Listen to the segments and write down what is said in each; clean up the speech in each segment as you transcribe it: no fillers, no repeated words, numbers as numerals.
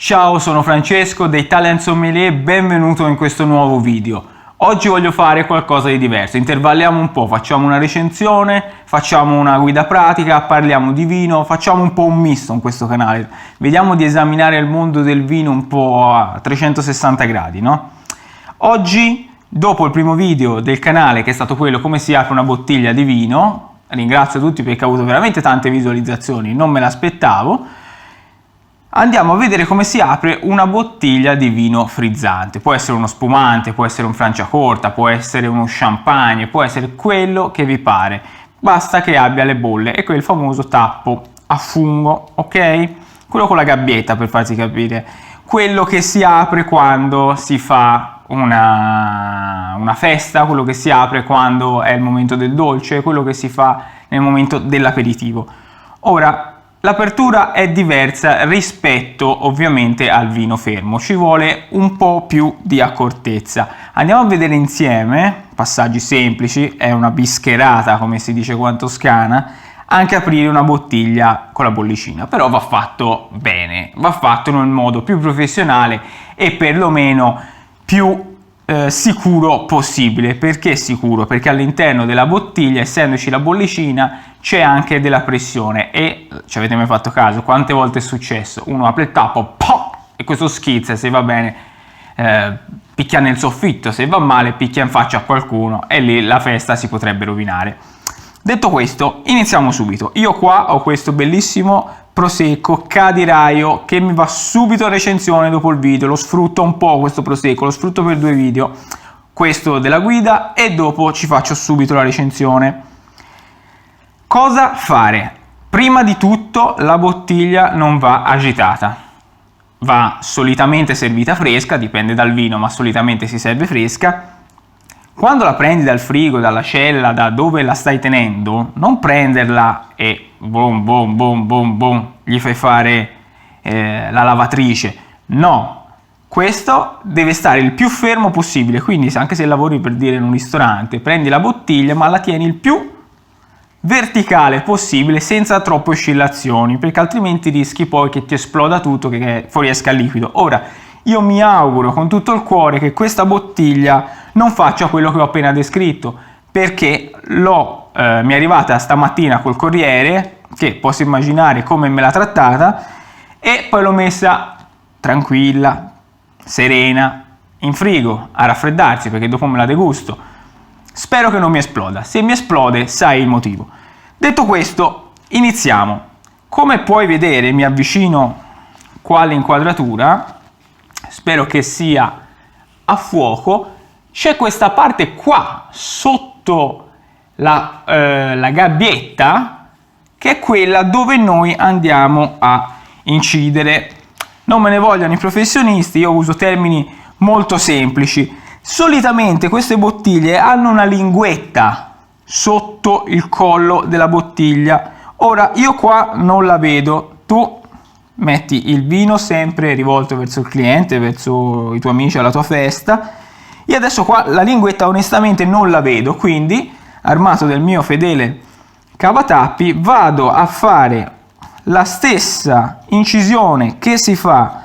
Ciao, sono Francesco dei Talent Sommelier, benvenuto in questo nuovo video. Oggi voglio fare qualcosa di diverso, intervalliamo un po', facciamo una recensione, facciamo una guida pratica, parliamo di vino, facciamo un po' un misto in questo canale. Vediamo di esaminare il mondo del vino un po' a 360 gradi, no? Oggi, dopo il primo video del canale, che è stato quello come si apre una bottiglia di vino, ringrazio tutti perché ha avuto veramente tante visualizzazioni, non me l'aspettavo. Andiamo a vedere come si apre una bottiglia di vino frizzante. Può essere uno spumante, può essere un Franciacorta, può essere uno champagne, può essere quello che vi pare. Basta che abbia le bolle e quel famoso tappo a fungo, ok? Quello con la gabbietta, per farsi capire. Quello che si apre quando si fa una festa, quello che si apre quando è il momento del dolce, quello che si fa nel momento dell'aperitivo. Ora, l'apertura è diversa rispetto ovviamente al vino fermo, ci vuole un po' più di accortezza. Andiamo a vedere insieme, passaggi semplici, è una bischerata come si dice qua in Toscana, anche aprire una bottiglia con la bollicina, però va fatto bene, va fatto nel modo più professionale e perlomeno più sicuro possibile. Perché sicuro? Perché all'interno della bottiglia, essendoci la bollicina, c'è anche della pressione e ci avete mai fatto caso? Quante volte è successo? Uno apre il tappo, pop, e questo schizza, se va bene picchia nel soffitto, se va male picchia in faccia a qualcuno e lì la festa si potrebbe rovinare. Detto questo, iniziamo subito. Io qua ho questo bellissimo prosecco Cadiraio che mi va subito a recensione dopo il video, lo sfrutto un po' questo prosecco, lo sfrutto per 2 video, questo della guida e dopo ci faccio subito la recensione. Cosa fare? Prima di tutto la bottiglia non va agitata, va solitamente servita fresca, dipende dal vino ma solitamente si serve fresca. Quando la prendi dal frigo, dalla cella, da dove la stai tenendo, non prenderla e boom boom boom boom boom gli fai fare la lavatrice, no, questo deve stare il più fermo possibile, quindi anche se lavori per dire in un ristorante, prendi la bottiglia ma la tieni il più verticale possibile senza troppe oscillazioni, perché altrimenti rischi poi che ti esploda tutto, che fuoriesca il liquido. Ora, io mi auguro con tutto il cuore che questa bottiglia non faccia quello che ho appena descritto, perché mi è arrivata stamattina col corriere, che posso immaginare come me l'ha trattata, e poi l'ho messa tranquilla, serena, in frigo a raffreddarsi, perché dopo me la degusto. Spero che non mi esploda, se mi esplode sai il motivo. Detto questo, iniziamo. Come puoi vedere, mi avvicino qua all'inquadratura, spero che sia a fuoco. C'è questa parte qua sotto la gabbietta che è quella dove noi andiamo a incidere. Non me ne vogliano i professionisti, io uso termini molto semplici. Solitamente queste bottiglie hanno una linguetta sotto il collo della bottiglia. Ora io qua non la vedo, tu metti il vino sempre rivolto verso il cliente, verso i tuoi amici alla tua festa. Io adesso qua la linguetta onestamente non la vedo, quindi armato del mio fedele cavatappi vado a fare la stessa incisione che si fa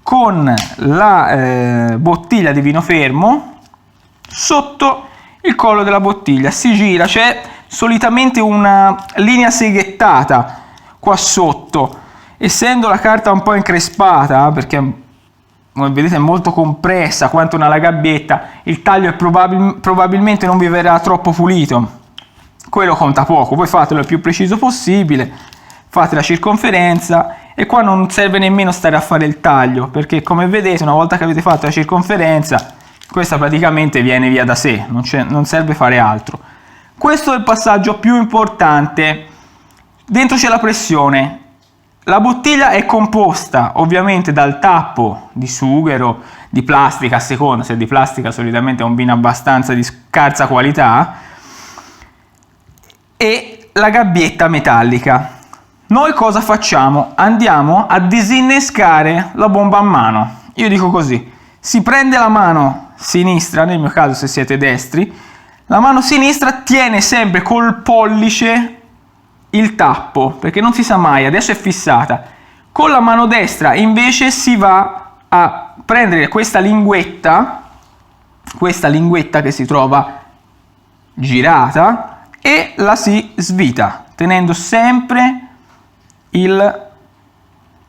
con la bottiglia di vino fermo sotto il collo della bottiglia. Si gira, c'è solitamente una linea seghettata qua sotto, essendo la carta un po' increspata, perché come vedete è molto compressa quanto una gabbietta, il taglio è probabilmente non vi verrà troppo pulito, quello conta poco, voi fatelo il più preciso possibile, fate la circonferenza e qua non serve nemmeno stare a fare il taglio, perché come vedete una volta che avete fatto la circonferenza questa praticamente viene via da sé, non serve fare altro. Questo è il passaggio più importante. Dentro c'è la pressione. La bottiglia è composta ovviamente dal tappo di sughero, di plastica a seconda, se è di plastica solitamente è un vino abbastanza di scarsa qualità, e la gabbietta metallica. Noi cosa facciamo? Andiamo a disinnescare la bomba a mano. Io dico così, si prende la mano sinistra, nel mio caso se siete destri, la mano sinistra tiene sempre col pollice il tappo, perché non si sa mai, adesso è fissata, Con la mano destra invece si va a prendere questa linguetta che si trova girata, e la si svita, tenendo sempre il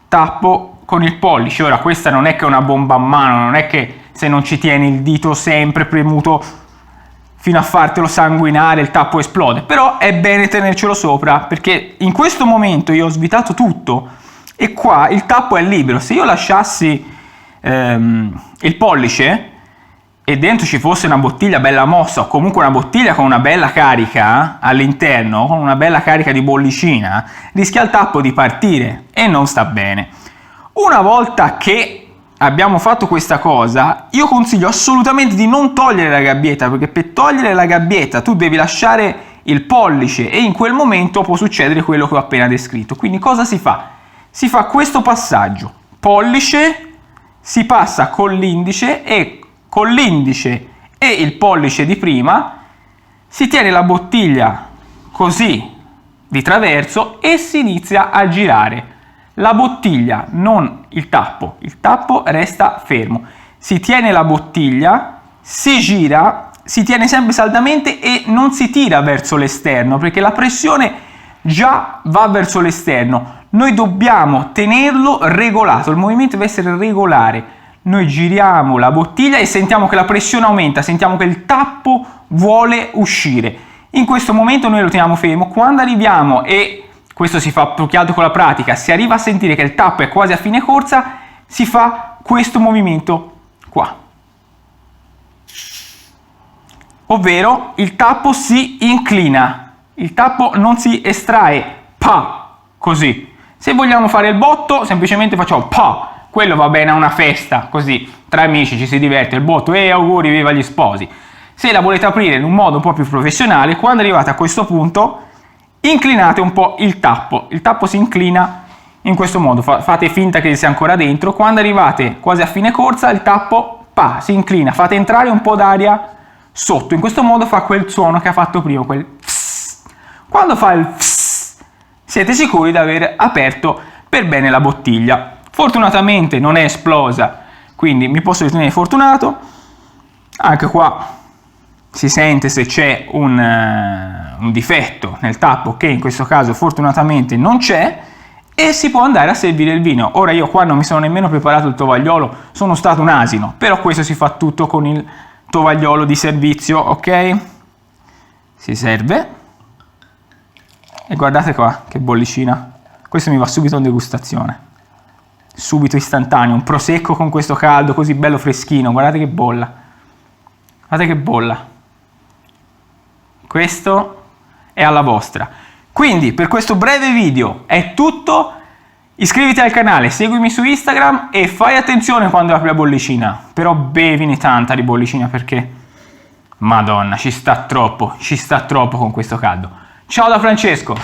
tappo con il pollice. Ora, questa non è che è una bomba a mano, non è che se non ci tieni il dito sempre premuto fino a fartelo sanguinare il tappo esplode, però è bene tenercelo sopra, perché in questo momento io ho svitato tutto e qua il tappo è libero. Se io lasciassi il pollice e dentro ci fosse una bottiglia bella mossa, o comunque una bottiglia con una bella carica all'interno, con una bella carica di bollicina, rischia il tappo di partire e non sta bene. Una volta che abbiamo fatto questa cosa, io consiglio assolutamente di non togliere la gabbietta, perché per togliere la gabbietta tu devi lasciare il pollice e in quel momento può succedere quello che ho appena descritto. Quindi cosa si fa? Si fa questo passaggio: pollice, si passa con l'indice e con l'indice e il pollice di prima si tiene la bottiglia così di traverso e si inizia a girare la bottiglia, non il tappo resta fermo. Si tiene la bottiglia, si gira, si tiene sempre saldamente e non si tira verso l'esterno, perché la pressione già va verso l'esterno. Noi dobbiamo tenerlo regolato, il movimento deve essere regolare. Noi giriamo la bottiglia e sentiamo che la pressione aumenta, sentiamo che il tappo vuole uscire. In questo momento noi lo teniamo fermo. Quando arriviamo, e questo si fa più che altro con la pratica, si arriva a sentire che il tappo è quasi a fine corsa, si fa questo movimento qua. Ovvero il tappo si inclina, il tappo non si estrae, così. Se vogliamo fare il botto, semplicemente facciamo quello va bene a una festa, così, tra amici ci si diverte, il botto, auguri, viva gli sposi. Se la volete aprire in un modo un po' più professionale, quando arrivate a questo punto, inclinate un po' il tappo si inclina in questo modo, fate finta che sia ancora dentro. Quando arrivate quasi a fine corsa, il tappo, si inclina, fate entrare un po' d'aria sotto, in questo modo fa quel suono che ha fatto prima, quel pss. Quando fa il pss, siete sicuri di aver aperto per bene la bottiglia. Fortunatamente non è esplosa, quindi mi posso ritenere fortunato. Anche qua si sente se c'è un difetto nel tappo, che in questo caso fortunatamente non c'è, e si può andare a servire il vino. Ora io qua non mi sono nemmeno preparato il tovagliolo, sono stato un asino, però questo si fa tutto con il tovagliolo di servizio, ok? Si serve e guardate qua che bollicina, questo mi va subito in degustazione, subito istantaneo, un prosecco con questo caldo così bello freschino, guardate che bolla, guardate che bolla. Questo è alla vostra. Quindi per questo breve video è tutto. Iscriviti al canale, seguimi su Instagram e fai attenzione quando apri la bollicina, però bevine tanta di bollicina, perché madonna ci sta troppo con questo caldo. Ciao da Francesco.